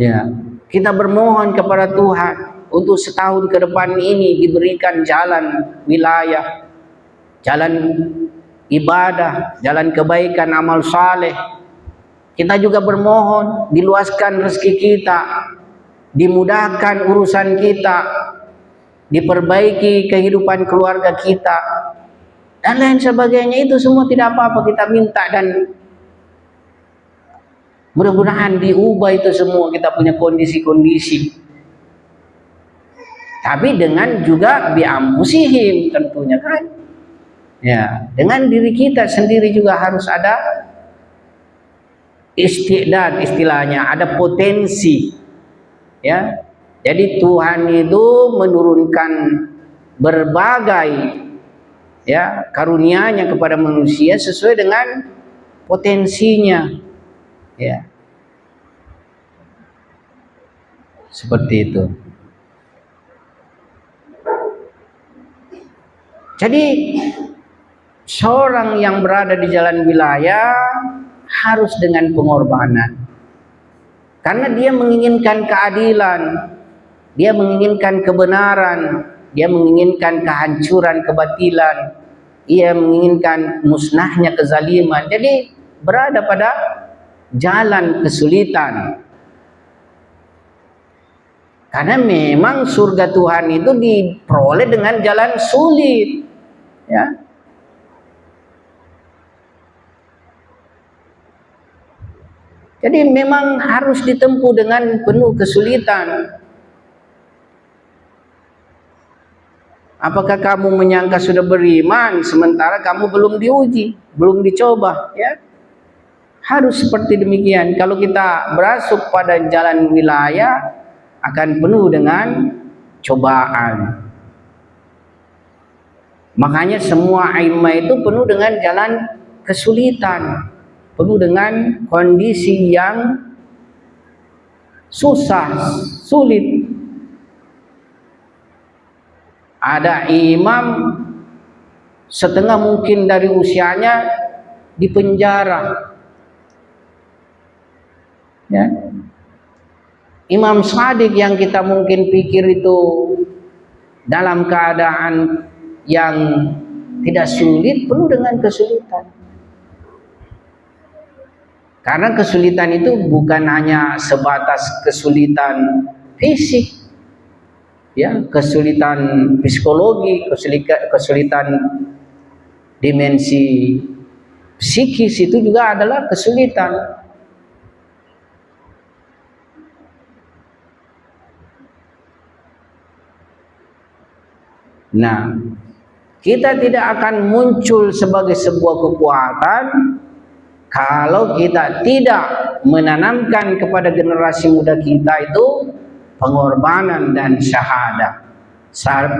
Ya, kita bermohon kepada Tuhan untuk setahun ke depan ini diberikan jalan wilayah, jalan ibadah, jalan kebaikan, amal saleh. Kita juga bermohon diluaskan rezeki kita, dimudahkan urusan kita, diperbaiki kehidupan keluarga kita, dan lain sebagainya. Itu semua tidak apa-apa kita minta, dan mudah-mudahan diubah itu semua kita punya kondisi-kondisi. Tapi dengan juga bi'anfusihim tentunya kan. Ya, dengan diri kita sendiri juga harus ada istiqdad, istilahnya ada potensi. Ya, jadi Tuhan itu menurunkan berbagai ya karunia-Nya kepada manusia sesuai dengan potensinya. Ya, seperti itu. Jadi seorang yang berada di jalan wilayah harus dengan pengorbanan. Karena dia menginginkan keadilan, dia menginginkan kebenaran, dia menginginkan kehancuran kebatilan, dia menginginkan musnahnya kezaliman. Jadi berada pada jalan kesulitan. Karena memang surga Tuhan itu diperoleh dengan jalan sulit. Ya. Jadi memang harus ditempuh dengan penuh kesulitan. Apakah kamu menyangka sudah beriman sementara kamu belum diuji, belum dicoba, ya? Harus seperti demikian. Kalau kita berasuk pada jalan wilayah akan penuh dengan cobaan. Makanya semua a'immah itu penuh dengan jalan kesulitan, penuh dengan kondisi yang susah, sulit. Ada imam setengah mungkin dari usianya di penjara. Ya. Imam Shadiq yang kita mungkin pikir itu dalam keadaan yang tidak sulit, penuh dengan kesulitan. Karena kesulitan itu bukan hanya sebatas kesulitan fisik, ya, kesulitan psikologi, kesulitan dimensi psikis itu juga adalah kesulitan. Nah, kita tidak akan muncul sebagai sebuah kekuatan kalau kita tidak menanamkan kepada generasi muda kita itu pengorbanan dan syahadah.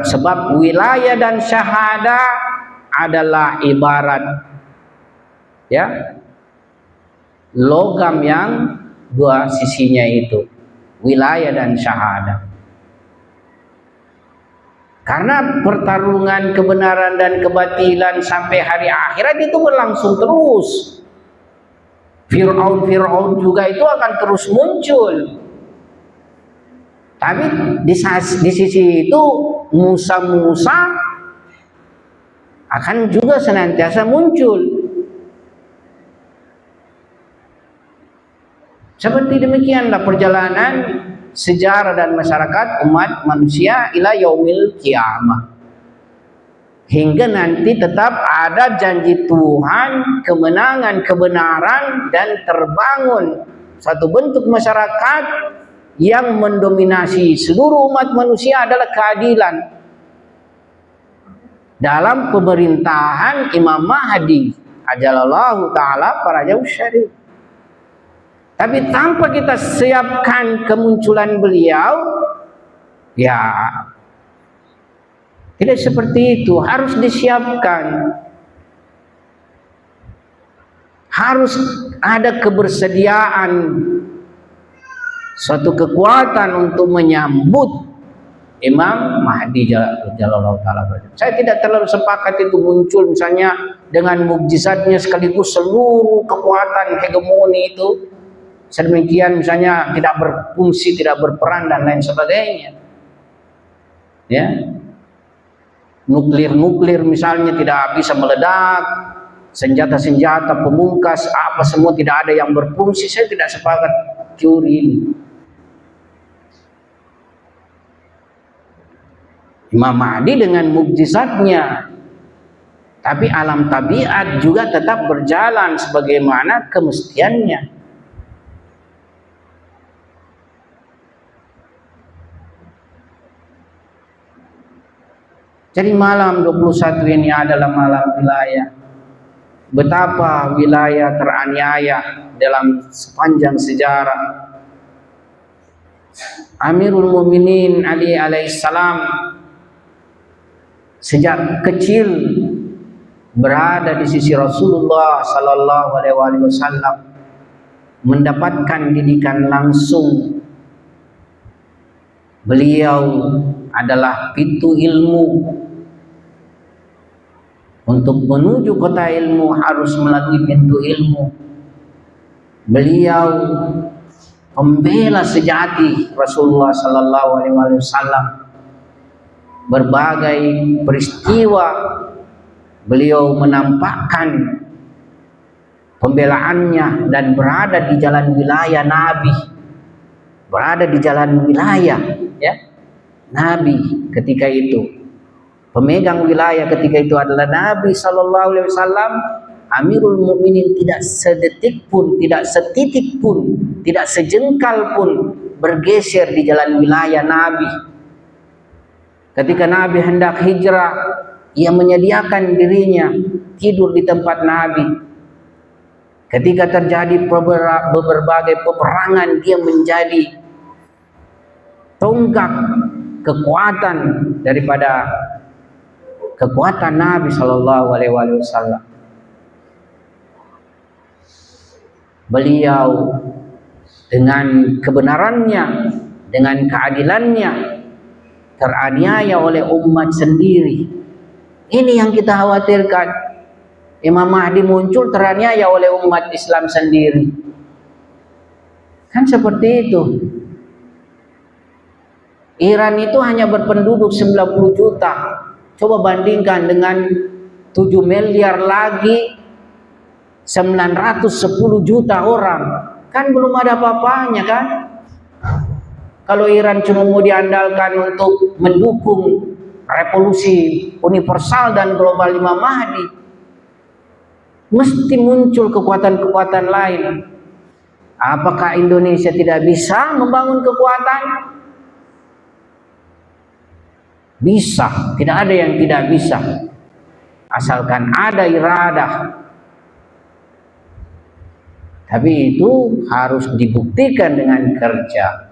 Sebab wilayah dan syahadah adalah ibarat, ya, logam yang dua sisinya itu, wilayah dan syahadah. Karena pertarungan kebenaran dan kebatilan sampai hari akhirat itu berlangsung terus. Fir'aun juga itu akan terus muncul. Tapi di sisi itu Musa akan juga senantiasa muncul. Seperti demikianlah perjalanan sejarah dan masyarakat umat manusia ila yaumil qiyamah. Hingga nanti tetap ada janji Tuhan, kemenangan, kebenaran, dan terbangun satu bentuk masyarakat yang mendominasi seluruh umat manusia adalah keadilan dalam pemerintahan Imam Mahdi ajalallahu ta'ala farajahus syarif. Tapi tanpa kita siapkan kemunculan beliau, ya tidak seperti itu. Harus disiapkan. Harus ada kebersediaan suatu kekuatan untuk menyambut Imam Mahdi jalallahu ta'ala. Saya tidak terlalu sepakat itu muncul misalnya dengan mukjizatnya sekaligus seluruh kekuatan hegemoni itu sedemikian misalnya tidak berfungsi, tidak berperan dan lain sebagainya. Ya. Nuklir misalnya tidak bisa meledak, senjata-senjata pemungkas apa semua tidak ada yang berfungsi. Saya tidak sepakat teori ini. Imam Mahdi dengan mukjizatnya, tapi alam tabiat juga tetap berjalan sebagaimana kemestiannya. Jadi malam 21 ini adalah malam wilayah. Betapa wilayah teraniaya dalam sepanjang sejarah. Amirul Mukminin Ali alaihissalam sejak kecil berada di sisi Rasulullah sallallahu alaihi wasallam, mendapatkan didikan langsung. Beliau adalah pintu ilmu. Untuk menuju kota ilmu harus melalui pintu ilmu. Beliau pembela sejati Rasulullah sallallahu alaihi wasallam. Berbagai peristiwa beliau menampakkan pembelaannya dan berada di jalan wilayah Nabi. Berada di jalan wilayah, ya, Nabi ketika itu. Pemegang wilayah ketika itu adalah Nabi sallallahu alaihi wasallam. Amirul Mukminin tidak sedetik pun, tidak setitik pun, tidak sejengkal pun bergeser di jalan wilayah Nabi. Ketika Nabi hendak hijrah, ia menyediakan dirinya tidur di tempat Nabi. Ketika terjadi berbagai peperangan, dia menjadi tonggak kekuatan daripada kekuatan Nabi sallallahu alaihi wasallam. Beliau dengan kebenarannya, dengan keadilannya, teraniaya oleh umat sendiri. Ini yang kita khawatirkan. Imam Mahdi muncul teraniaya oleh umat Islam sendiri. Kan seperti itu. Iran itu hanya berpenduduk 90 juta. Coba bandingkan dengan 7 miliar lagi 910 juta orang. Kan belum ada apa-apanya kan? Kalau Iran cuma mau diandalkan untuk mendukung revolusi universal dan global Imam Mahdi, mesti muncul kekuatan-kekuatan lain. Apakah Indonesia tidak bisa membangun kekuatan? Bisa, tidak ada yang tidak bisa. Asalkan ada iradah. Tapi itu harus dibuktikan dengan kerja.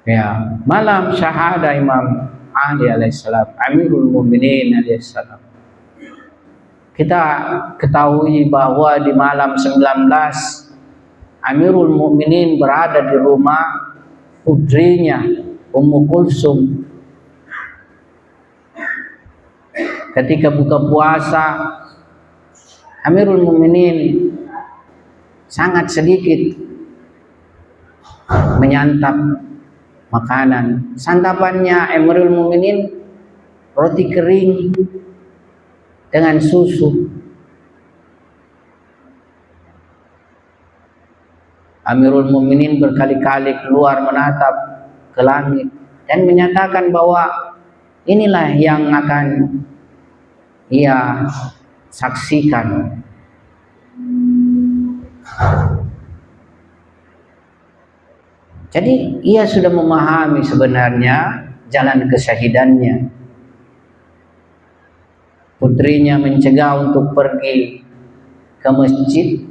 Ya, malam syahada Imam Ali alaihissalam, Amirul Mukminin alaihissalam. Kita ketahui bahwa di malam 19 Amirul Mukminin berada di rumah putrinya Ummu Kulsum. Ketika buka puasa, Amirul Mukminin sangat sedikit menyantap makanan. Santapannya Amirul Mukminin roti kering dengan susu. Amirul Mukminin berkali-kali keluar menatap ke langit dan menyatakan bahwa inilah yang akan ia saksikan. Jadi ia sudah memahami sebenarnya jalan kesyahidannya. Putrinya mencegah untuk pergi ke masjid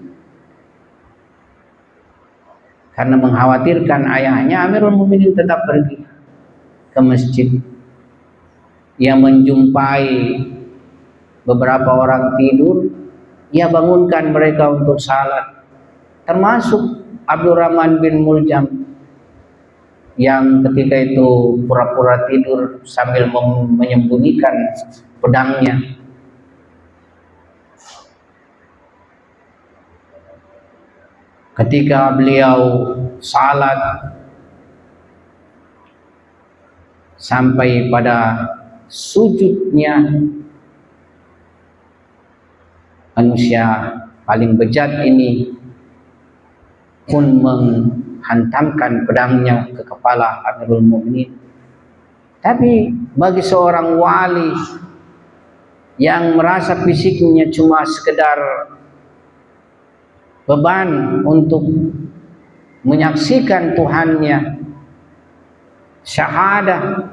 karena mengkhawatirkan ayahnya. Amirul Mukminin tetap pergi ke masjid. Ia menjumpai beberapa orang tidur, ia bangunkan mereka untuk salat, termasuk Abdurrahman bin Muljam yang ketika itu pura-pura tidur sambil menyembunyikan pedangnya. Ketika beliau salat sampai pada sujudnya, manusia paling bejat ini pun menghantamkan pedangnya ke kepala Amirul Mukminin. Tapi bagi seorang wali yang merasa fisiknya cuma sekedar beban untuk menyaksikan Tuhannya, syahadah,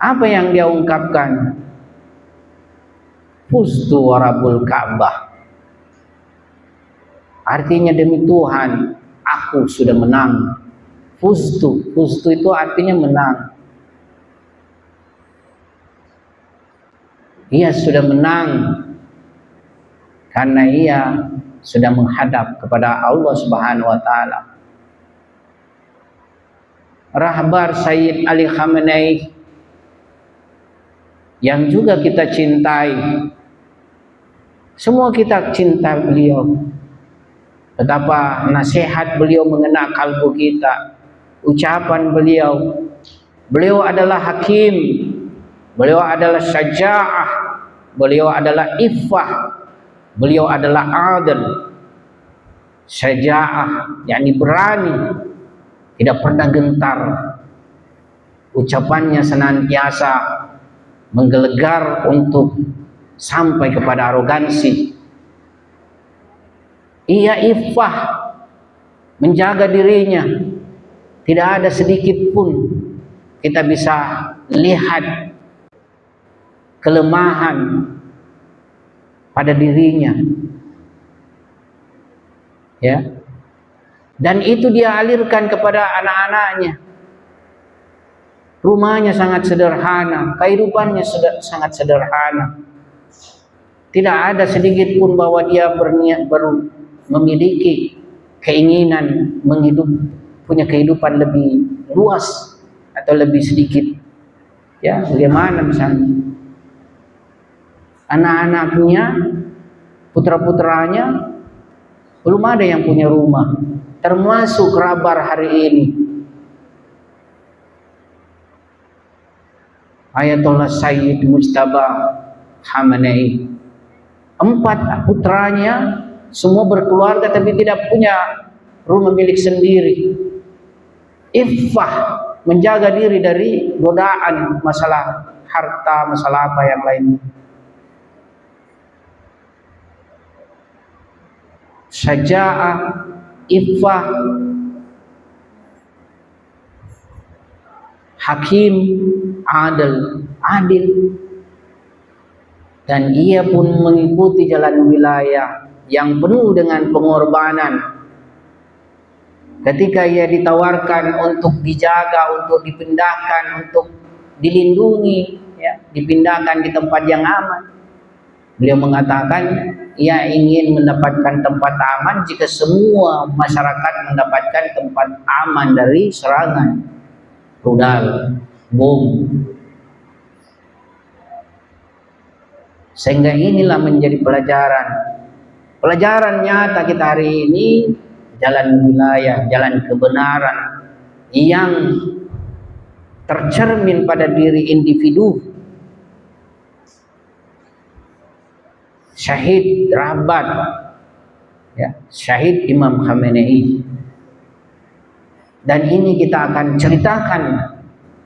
apa yang dia ungkapkan? Fustu wa Rabbul Ka'bah. Artinya demi Tuhan, aku sudah menang. Fustu itu artinya menang. Ia sudah menang karena ia sudah menghadap kepada Allah Subhanahu wa taala. Rahbar Sayyid Ali Khamenei yang juga kita cintai, semua kita cinta beliau. Betapa nasihat beliau mengena kalbu kita, ucapan beliau. Beliau adalah hakim, beliau adalah syaja'ah, beliau adalah iffah, beliau adalah adil. Syaja'ah yakni berani, tidak pernah gentar. Ucapannya senantiasa menggelegar untuk sampai kepada arogansi. Ia iffah, menjaga dirinya. Tidak ada sedikit pun kita bisa lihat kelemahan pada dirinya. Ya. Dan itu dia alirkan kepada anak-anaknya. Rumahnya sangat sederhana, kehidupannya sangat sederhana. Tidak ada sedikit pun bahwa dia berniat memiliki keinginan punya kehidupan lebih luas atau lebih sedikit. Ya, bagaimana misalnya anak-anaknya, putra-putranya belum ada yang punya rumah, termasuk Rabar hari ini. Ayatollah Sayyid Mujtaba Khamenei, 4 putranya semua berkeluarga tapi tidak punya rumah milik sendiri. Iffah, menjaga diri dari godaan masalah harta, masalah apa yang lainnya. Syaja'ah, iffah, hakim, adil, dan ia pun mengikuti jalan wilayah yang penuh dengan pengorbanan. Ketika ia ditawarkan untuk dijaga, untuk dipindahkan, untuk dilindungi, ya, dipindahkan di tempat yang aman, beliau mengatakan ia ingin mendapatkan tempat aman jika semua masyarakat mendapatkan tempat aman dari serangan rudal, bom. Sehingga inilah menjadi pelajaran nyata kita hari ini, jalan wilayah, jalan kebenaran yang tercermin pada diri individu. Syahid Rabat, ya, Syahid Imam Khamenei. Dan ini kita akan ceritakan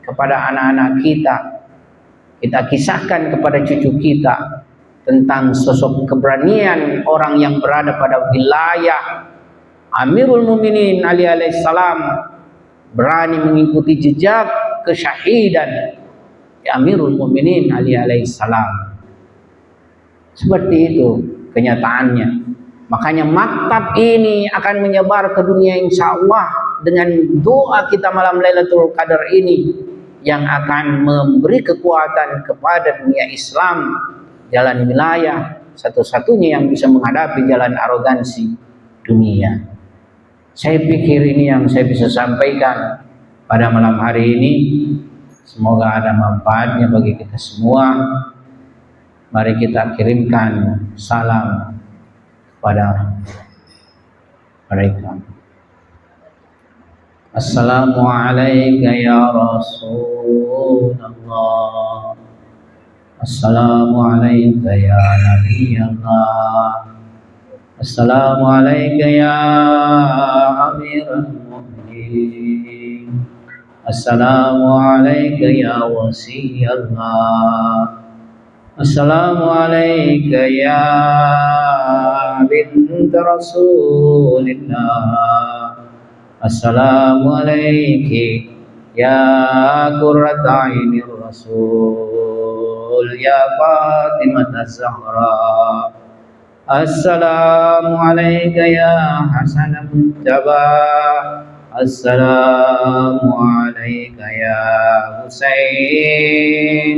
kepada anak-anak kita, kita kisahkan kepada cucu kita tentang sosok keberanian orang yang berada pada wilayah Amirul Mukminin Ali alaihissalam, berani mengikuti jejak kesyahidan Amirul Mukminin Ali alaihissalam. Seperti itu kenyataannya. Makanya maktab ini akan menyebar ke dunia insya Allah dengan doa kita malam Lailatul Qadar ini, yang akan memberi kekuatan kepada dunia Islam, jalan wilayah satu-satunya yang bisa menghadapi jalan arogansi dunia. Saya pikir ini yang saya bisa sampaikan pada malam hari ini. Semoga ada manfaatnya bagi kita semua. Mari kita kirimkan salam kepada mereka. Assalamualaikum ya Rasulullah. Assalamualaikum ya Nabi Allah. Assalamualaikum ya Amirul Mukminin. Assalamualaikum ya Wasi Allah. Assalamualaikum ya bint Rasulillah. Assalamualaikum ya qurrata ainir Rasul, ya Fatimah Az-Zahra. Assalamualaikum ya Hasan Mujtaba. Assalamualaikum ya Husain,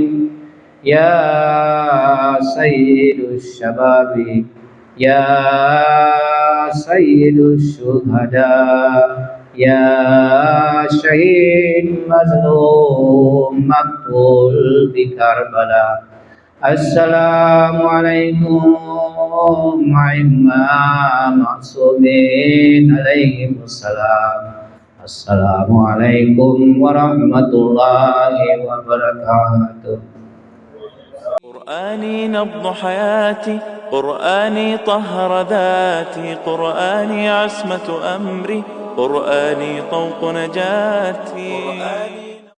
ya Sayyidus Shababi, ya Sayyidus Syuhada, ya Syahid Mazlum Maqtul di Karbala. Assalamualaikum Imam Ma'sumin alaihimussalam. Assalamualaikum warahmatullahi wabarakatuh. قرآني نبض حياتي، قرآني طهر ذاتي، قرآني عصمة أمري، قرآني طوق نجاتي.